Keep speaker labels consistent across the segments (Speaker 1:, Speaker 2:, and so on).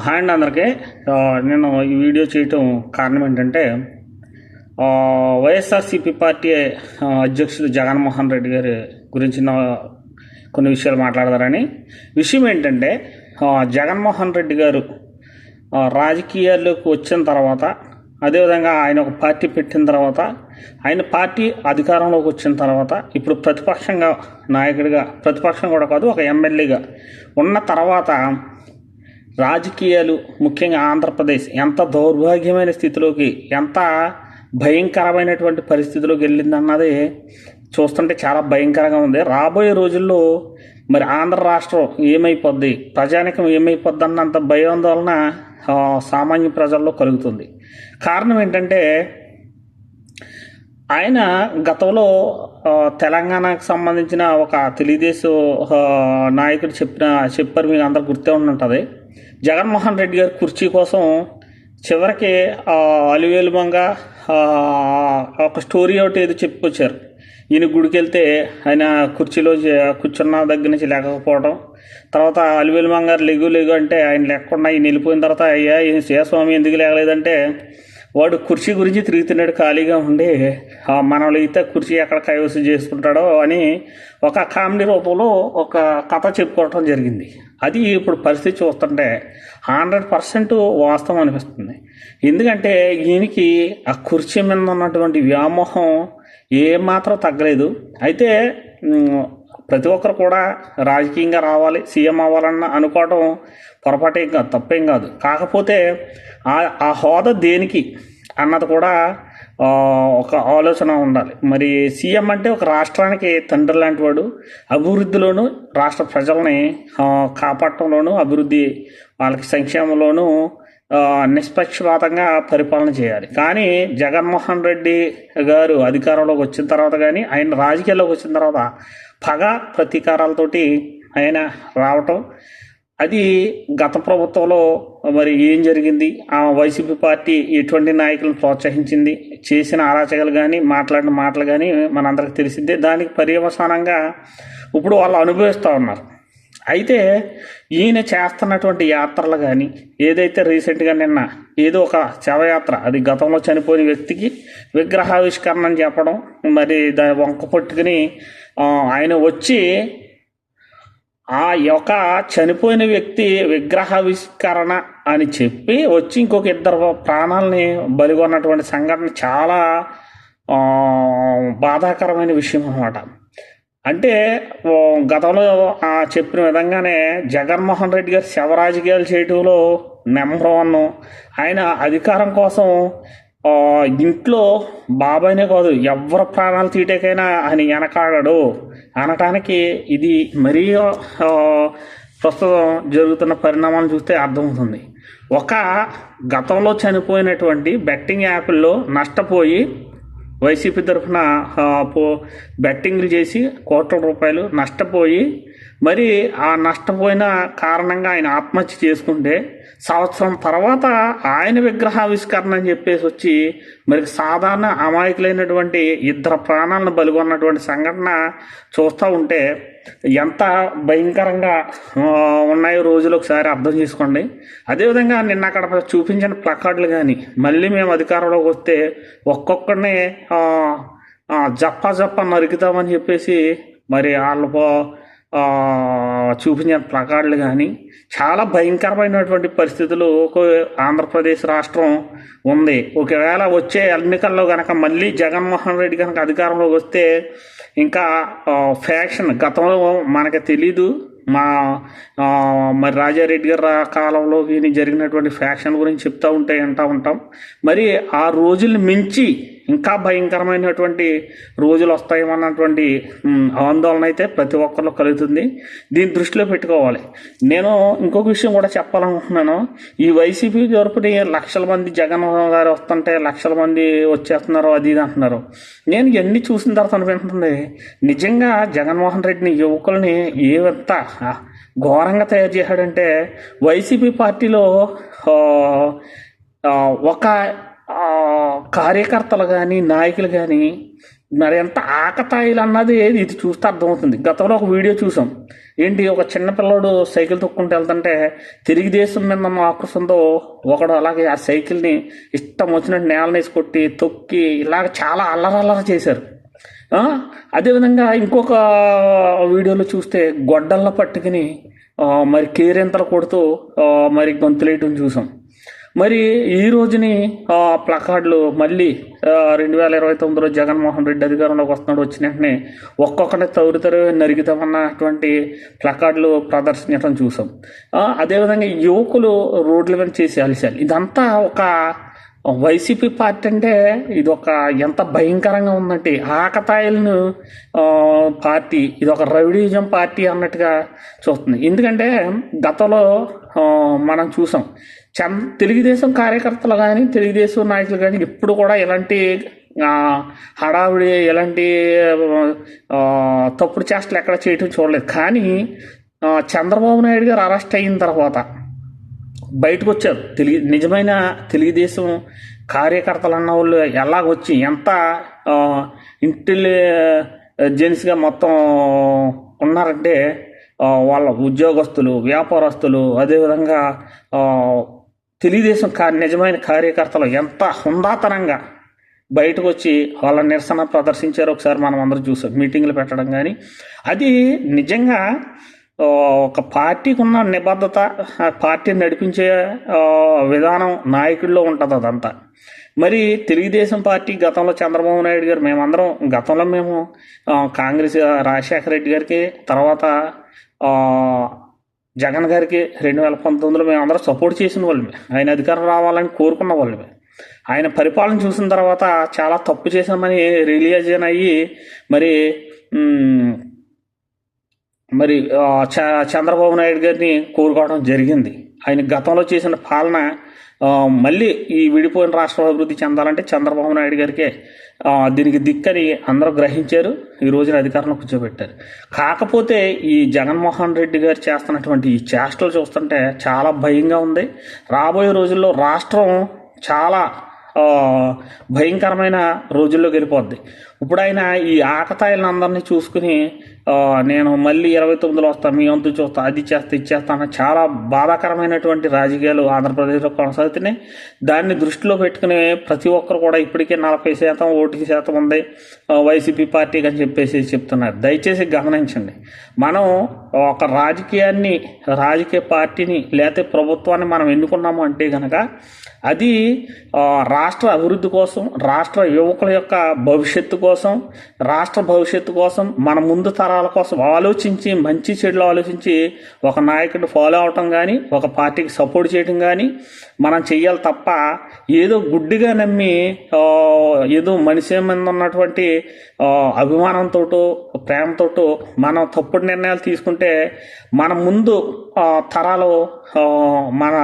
Speaker 1: Hi అండి అందరికీ. నేను ఈ వీడియో చేయటం కారణం ఏంటంటే వైఎస్ఆర్సీపీ పార్టీ అధ్యక్షుడు జగన్మోహన్ రెడ్డి గారి గురించి కొన్ని విషయాలు మాట్లాడతారని. విషయం ఏంటంటే జగన్మోహన్ రెడ్డి గారు రాజకీయాల్లోకి వచ్చిన తర్వాత, అదేవిధంగా ఆయన ఒక పార్టీ పెట్టిన తర్వాత, ఆయన పార్టీ అధికారంలోకి వచ్చిన తర్వాత, ఇప్పుడు ప్రతిపక్షంగా నాయకుడిగా, ప్రతిపక్షం కూడా కాదు, ఒక ఎమ్మెల్యేగా ఉన్న తర్వాత రాజకీయాలు ముఖ్యంగా ఆంధ్రప్రదేశ్ ఎంత దౌర్భాగ్యమైన స్థితిలోకి, ఎంత భయంకరమైనటువంటి పరిస్థితిలోకి వెళ్ళిందన్నది చూస్తుంటే చాలా భయంకరంగా ఉంది. రాబోయే రోజుల్లో మరి ఆంధ్ర రాష్ట్రం ఏమైపోద్ది, ప్రజానికం ఏమైపోద్ది అన్నంత భయాందోళన సామాన్య ప్రజల్లో కలుగుతుంది. కారణం ఏంటంటే ఆయన గతంలో తెలంగాణకు సంబంధించిన ఒక తెలుగుదేశం నాయకుడు చెప్పారు, మీకు అందరు గుర్తే ఉంటుంటుంది. జగన్మోహన్ రెడ్డి గారి కుర్చీ కోసం చివరికి అలివేలుమంగా ఒక స్టోరీ ఒకటి ఏదో చెప్పుకొచ్చారు. ఈయన గుడికి వెళ్తే ఆయన కుర్చీలో కూర్చున్న దగ్గర నుంచి లేకపోవడం, తర్వాత అలివేలుమంగారు లెగు అంటే ఆయన లేకుండా ఈయన వెళ్ళిపోయిన తర్వాత, అయ్యా ఈయన శివస్వామి ఎందుకు లేగలేదంటే, వాడు కుర్చీ గురించి తిరుగుతున్నాడు ఖాళీగా ఉండి, మనలో అయితే కుర్చీ ఎక్కడ కైవసం చేసుకుంటాడో అని ఒక కామెడీ రూపంలో ఒక కథ చెప్పుకోవటం జరిగింది. అది ఇప్పుడు పరిస్థితి చూస్తుంటే 100% వాస్తవం అనిపిస్తుంది. ఎందుకంటే ఈయనకి ఆ కుర్చీ మీద ఉన్నటువంటి వ్యామోహం ఏమాత్రం తగ్గలేదు. అయితే ప్రతి ఒక్కరు కూడా రాజకీయంగా రావాలి, సీఎం అవ్వాలన్న అనుకోవడం పొరపాటేం కాదు, తప్పేం కాదు. కాకపోతే ఆ హోదా దేనికి అన్నది కూడా ఒక ఆలోచన ఉండాలి. మరి సీఎం అంటే ఒక రాష్ట్రానికి తండ్రి లాంటి వాడు. అభివృద్ధిలోను, రాష్ట్ర ప్రజల్ని కాపాడటంలోను, అభివృద్ధి వాళ్ళకి సంక్షేమంలోనూ నిష్పక్షపాతంగా పరిపాలన చేయాలి. కానీ జగన్మోహన్ రెడ్డి గారు అధికారంలోకి వచ్చిన తర్వాత, కానీ ఆయన రాజకీయాల్లోకి వచ్చిన తర్వాత పగ ప్రతీకారాలతోటి ఆయన రావటం, అది గత ప్రభుత్వంలో మరి ఏం జరిగింది, ఆ వైసీపీ పార్టీ ఎటువంటి నాయకులను ప్రోత్సహించింది, చేసిన అరాచకాలు కానీ, మాట్లాడిన మాటలు కానీ మనందరికి తెలిసిందే. దానికి పర్యవసానంగా ఇప్పుడు వాళ్ళు అనుభవిస్తూ ఉన్నారు. అయితే ఈయన చేస్తున్నటువంటి యాత్రలు కానీ, ఏదైతే రీసెంట్గా నిన్న ఏదో ఒక శవయాత్ర, అది గతంలో చనిపోయిన వ్యక్తికి విగ్రహావిష్కరణ అని చెప్పడం, మరి దాని వంక పట్టుకుని ఆయన వచ్చి ఆ యొక్క చనిపోయిన వ్యక్తి విగ్రహావిష్కరణ అని చెప్పి వచ్చి ఇంకొక ఇద్దరు ప్రాణాలని బలిగొన్నటువంటి సంఘటన చాలా బాధాకరమైన విషయం అన్నమాట. అంటే గతంలో చెప్పిన విధంగానే జగన్మోహన్ రెడ్డి గారు శవరాజకీయాలు చేయటంలో నెంబర్ 1. ఆయన అధికారం కోసం ఇంట్లో బాబాయ్నే కాదు, ఎవరి ప్రాణాలు తీయటకైనా ఆయన వెనకాడడు అనటానికి ఇది మరీ ప్రస్తుతం జరుగుతున్న పరిణామాలు చూస్తే అర్థమవుతుంది. ఒక గతంలో చనిపోయినటువంటి బెట్టింగ్ యాప్ల్లో నష్టపోయి వైసీపీ తరఫున బెట్టింగ్లు చేసి కోట్ల రూపాయలు నష్టపోయి, మరి ఆ నష్టపోయిన కారణంగా ఆయన ఆత్మహత్య చేసుకుంటే, సంవత్సరం తర్వాత ఆయన విగ్రహావిష్కరణ అని చెప్పేసి వచ్చి మరి సాధారణ అమాయకులైనటువంటి ఇద్దరు ప్రాణాలను బలిగొన్నటువంటి సంఘటన చూస్తూ ఉంటే ఎంత భయంకరంగా ఉన్నాయో రోజులు ఒకసారి అర్థం చేసుకోండి. అదేవిధంగా నిన్న అక్కడ చూపించిన ప్లకార్డులు కానీ, మళ్ళీ మేము అధికారంలోకి వస్తే ఒక్కొక్కరిని జప్ప నరుకుతామని చెప్పేసి మరి వాళ్ళు చూపించిన ప్లకార్డులు కానీ, చాలా భయంకరమైనటువంటి పరిస్థితులు ఆంధ్రప్రదేశ్ రాష్ట్రం ఉంది. ఒకవేళ వచ్చే ఎన్నికల్లో కనుక మళ్ళీ జగన్మోహన్ రెడ్డి కనుక అధికారంలోకి వస్తే ఇంకా ఫ్యాక్షన్, గతంలో మనకు తెలీదు, మరి రాజారెడ్డి గారి కాలంలో జరిగినటువంటి ఫ్యాక్షన్ గురించి చెప్తూ వింటూ ఉంటాం. మరి ఆ రోజుల్ని మించి ఇంకా భయంకరమైనటువంటి రోజులు వస్తాయేమన్నటువంటి ఆందోళన అయితే ప్రతి ఒక్కరిలో కలుగుతుంది. దీన్ని దృష్టిలో పెట్టుకోవాలి. నేను ఇంకొక విషయం కూడా చెప్పాలనుకుంటున్నాను. ఈ వైసీపీ తరపుని లక్షల మంది జగన్మోహన్ గారు వస్తుంటే లక్షల మంది వచ్చేస్తున్నారు, అది ఇది అంటున్నారు. నేను ఇవన్నీ చూసిన తర్వాత అనిపిస్తుంది, నిజంగా జగన్మోహన్ రెడ్డిని, యువకుల్ని ఏవంత ఘోరంగా తయారు చేశాడంటే, వైసీపీ పార్టీలో ఒక కార్యకర్తలు కానీ, నాయకులు కానీ మరి ఎంత ఆకతాయిలు అన్నది ఇది చూస్తే అర్థమవుతుంది. గతంలో ఒక వీడియో చూసాం. ఏంటి, ఒక చిన్న పిల్లోడు సైకిల్ తొక్కుంటూ వెళ్తుంటే తెలుగుదేశం మీద ఉన్న ఆక్రోశంతో ఒకడు అలాగే ఆ సైకిల్ని ఇష్టం వచ్చినట్టు నేలనేసి కొట్టి తొక్కి ఇలాగ చాలా అల్లరల్లర చేశారు. అదేవిధంగా ఇంకొక వీడియోలో చూస్తే గొడ్డల్లో పట్టుకుని మరి కేరింతలు కొడుతూ మరి గొంతులేయటం చూసాం. మరి ఈ రోజుని ప్లకార్డులు మళ్ళీ 2029లో జగన్మోహన్ రెడ్డి అధికారంలోకి వస్తున్నాడు, వచ్చిన వెంటనే ఒక్కొక్కటి తరుతరు నరికితామన్నటువంటి ప్లకార్డులు ప్రదర్శించడం చూసాం. అదేవిధంగా యువకులు రోడ్ల మీద చేసి అలిసాలి. ఇదంతా ఒక వైసీపీ పార్టీ అంటే ఇది ఒక ఎంత భయంకరంగా ఉందంటే ఆకతాయిలను పార్టీ, ఇది ఒక రౌడీజం పార్టీ అన్నట్టుగా చూస్తుంది. ఎందుకంటే గతంలో మనం చూసాం తెలుగుదేశం కార్యకర్తలు కానీ తెలుగుదేశం నాయకులు కానీ ఎప్పుడు కూడా ఎలాంటి హడావిడి ఎలాంటి తప్పుడు చేష్టలు ఎక్కడ చేయటం చూడలేదు. కానీ చంద్రబాబు నాయుడు గారు అరెస్ట్ అయిన తర్వాత బయటకు వచ్చారు. నిజమైన తెలుగుదేశం కార్యకర్తలు అన్న వాళ్ళు ఎలాగొచ్చి ఎంత ఇంటెలిజెన్స్గా మొత్తం ఉన్నారంటే వాళ్ళ ఉద్యోగస్తులు, వ్యాపారస్తులు, అదేవిధంగా తెలుగుదేశం నిజమైన కార్యకర్తలు ఎంత హుందాతనంగా బయటకు వచ్చి వాళ్ళ నిరసన ప్రదర్శించారు. ఒకసారి మనం అందరూ చూసాం, మీటింగ్లు పెట్టడం కానీ. అది నిజంగా ఒక పార్టీకి ఉన్న నిబద్ధత, పార్టీని నడిపించే విధానం నాయకుల్లో ఉంటుంది అదంతా. మరి తెలుగుదేశం పార్టీ గతంలో చంద్రబాబు నాయుడు గారు, మేమందరం గతంలో మేము కాంగ్రెస్ రాజశేఖర రెడ్డి గారికి, తర్వాత జగన్ గారికి 2019లో మేము అందరం సపోర్ట్ చేసిన వాళ్ళమే, ఆయన అధికారం రావాలని కోరుకున్న వాళ్ళమే. ఆయన పరిపాలన చూసిన తర్వాత చాలా తప్పు చేశామని రియలైజేషన్ అయ్యి మరి చంద్రబాబు నాయుడు గారిని కోరుకోవడం జరిగింది. ఆయన గతంలో చేసిన పాలన మళ్ళీ ఈ విడిపోయిన రాష్ట్రం అభివృద్ధి చెందాలంటే చంద్రబాబు నాయుడు గారికే దీనికి దిక్కని అందరూ గ్రహించారు. ఈ రోజున అధికారంలో కూర్చోబెట్టారు. కాకపోతే ఈ జగన్మోహన్ రెడ్డి గారు చేస్తున్నటువంటి ఈ చేష్టలు చూస్తుంటే చాలా భయంగా ఉంది. రాబోయే రోజుల్లో రాష్ట్రం చాలా భయంకరమైన రోజుల్లో వెళ్ళిపోద్ది. ఇప్పుడు ఆయన ఈ ఆకతాయిలను అందరినీ చూసుకుని నేను మళ్ళీ 29లో వస్తాను, మీ వంతు చూస్తా, అది చేస్తా, ఇది చేస్తా అన్న చాలా బాధాకరమైనటువంటి రాజకీయాలు ఆంధ్రప్రదేశ్లో కొనసాగుతున్నాయి. దాన్ని దృష్టిలో పెట్టుకుని ప్రతి ఒక్కరు కూడా ఇప్పటికే 40% ఓటింగ్ శాతం ఉంది వైసీపీ పార్టీకి అని చెప్పేసి చెప్తున్నారు. దయచేసి గమనించండి, మనం ఒక రాజకీయ పార్టీని లేకపోతే ప్రభుత్వాన్ని మనం ఎన్నుకున్నాము అంటే కనుక అది రాష్ట్ర అభివృద్ధి కోసం, రాష్ట్ర యువకుల యొక్క భవిష్యత్తు కోసం, రాష్ట్ర భవిష్యత్తు కోసం, మన ముందు తరాల కోసం ఆలోచించి, మంచి చెడులు ఆలోచించి ఒక నాయకుడిని ఫాలో అవటం కానీ, ఒక పార్టీకి సపోర్ట్ చేయడం కానీ మనం చెయ్యాలి తప్ప ఏదో గుడ్డిగా నమ్మి ఏదో మనిషి మీద ఉన్నటువంటి అభిమానంతో, ప్రేమతోటో మనం తప్పుడు నిర్ణయాలు తీసుకుంటే మన ముందు తరాలు మన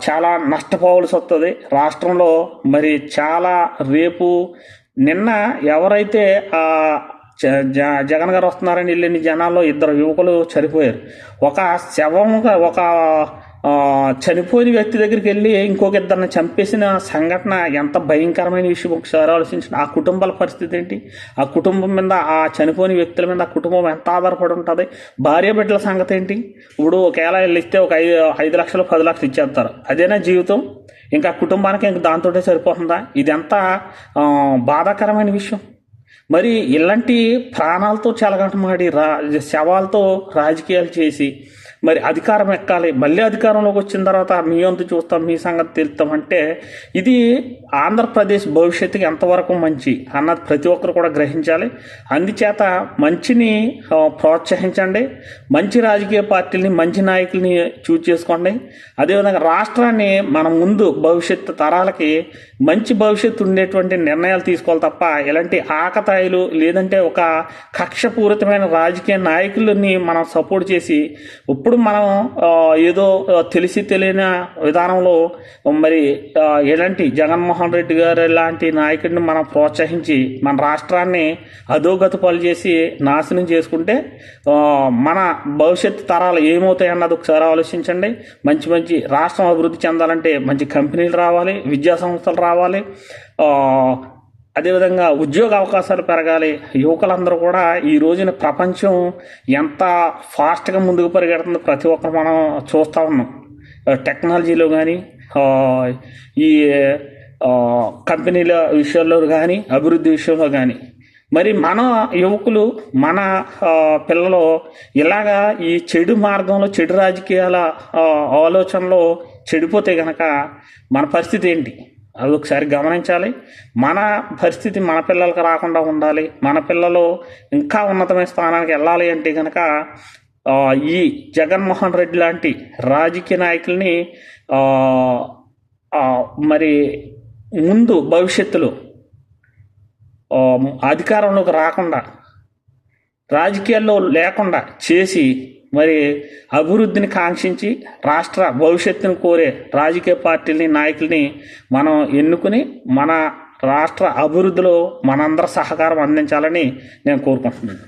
Speaker 1: చాలా నష్టపోవాల్సి వస్తుంది. రాష్ట్రంలో మరి చాలా రేపు నిన్న ఎవరైతే జగన్ గారు వస్తున్నారని వెళ్ళిన జనాల్లో 2 యువకులు చనిపోయారు. ఒక శవంగా ఒక చనిపోయిన వ్యక్తి దగ్గరికి వెళ్ళి ఇంకొక 2 చంపేసిన సంఘటన ఎంత భయంకరమైన విషయం ఒకసారి ఆలోచించండి. ఆ కుటుంబాల పరిస్థితి ఏంటి? ఆ కుటుంబం మీద, ఆ చనిపోయిన వ్యక్తుల మీద ఆ కుటుంబం ఎంత ఆధారపడి ఉంటుంది? భార్య బిడ్డల సంగతి ఏంటి? ఇప్పుడు ఒకవేళ వీళ్ళు ఇస్తే ఒక 5 లక్షలు 10 లక్షలు ఇచ్చేస్తారు, అదేనా జీవితం? ఇంకా కుటుంబానికి ఇంక దాంతోటే సరిపోతుందా? ఇది ఎంత బాధాకరమైన విషయం. మరి ఇలాంటి ప్రాణాలతో చెలగటమాడి శవాలతో రాజకీయాలు చేసి మరి అధికారం ఎక్కాలి, మళ్ళీ అధికారంలోకి వచ్చిన తర్వాత మీ వంతు చూస్తాం, మీ సంగతి తెలుస్తామంటే ఇది ఆంధ్రప్రదేశ్ భవిష్యత్తుకి ఎంతవరకు మంచి అన్నది ప్రతి ఒక్కరు కూడా గ్రహించాలి. అందుచేత మంచిని ప్రోత్సహించండి, మంచి రాజకీయ పార్టీలని, మంచి నాయకుల్ని చూజ్ చేసుకోండి. అదేవిధంగా రాష్ట్రాన్ని మన ముందు భవిష్యత్తు తరాలకి మంచి భవిష్యత్తు ఉండేటువంటి నిర్ణయాలు తీసుకోవాలి తప్ప ఇలాంటి ఆకతాయిలు లేదంటే ఒక కక్షపూరితమైన రాజకీయ నాయకులని మనం సపోర్ట్ చేసి ఇప్పుడు మనం ఏదో తెలిసి తెలియని విధానంలో మరి ఎలాంటి జగన్మోహన్ రెడ్డి గారు లాంటి నాయకుడిని మనం ప్రోత్సహించి మన రాష్ట్రాన్ని అధోగతి పాలు చేసి నాశనం చేసుకుంటే మన భవిష్యత్తు తరాలు ఏమవుతాయి అన్నది ఒకసారి ఆలోచించండి. మంచి రాష్ట్రం అభివృద్ధి చెందాలంటే మంచి కంపెనీలు రావాలి, విద్యా సంస్థలు రావాలి, అదేవిధంగా ఉద్యోగ అవకాశాలు పెరగాలి. యువకులందరూ కూడా ఈ రోజున ప్రపంచం ఎంత ఫాస్ట్గా ముందుకు పరిగెడుతుందో ప్రతి ఒక్కరు మనం చూస్తూ ఉన్నాం. టెక్నాలజీలో కానీ, ఈ కంపెనీల విషయాల్లో కానీ, అభివృద్ధి విషయంలో కానీ. మరి మన యువకులు, మన పిల్లలు ఇలాగా ఈ చెడు మార్గంలో, చెడు రాజకీయాల ఆలోచనలో చెడిపోతే కనుక మన పరిస్థితి ఏంటి? అది ఒకసారి గమనించాలి. మన పరిస్థితి మన పిల్లలకు రాకుండా ఉండాలి. మన పిల్లలు ఇంకా ఉన్నతమైన స్థానానికి వెళ్ళాలి అంటే కనుక ఈ జగన్మోహన్ రెడ్డి లాంటి రాజకీయ నాయకుల్ని మరి ముందు భవిష్యత్తులో అధికారంలోకి రాకుండా, రాజకీయాల్లో లేకుండా చేసి, మరి అభివృద్ధిని కాంక్షించి రాష్ట్ర భవిష్యత్తును కోరే రాజకీయ పార్టీలని, నాయకుల్ని మనం ఎన్నుకుని మన రాష్ట్ర అభివృద్ధిలో మనందరి సహకారం అందించాలని నేను కోరుకుంటున్నాను.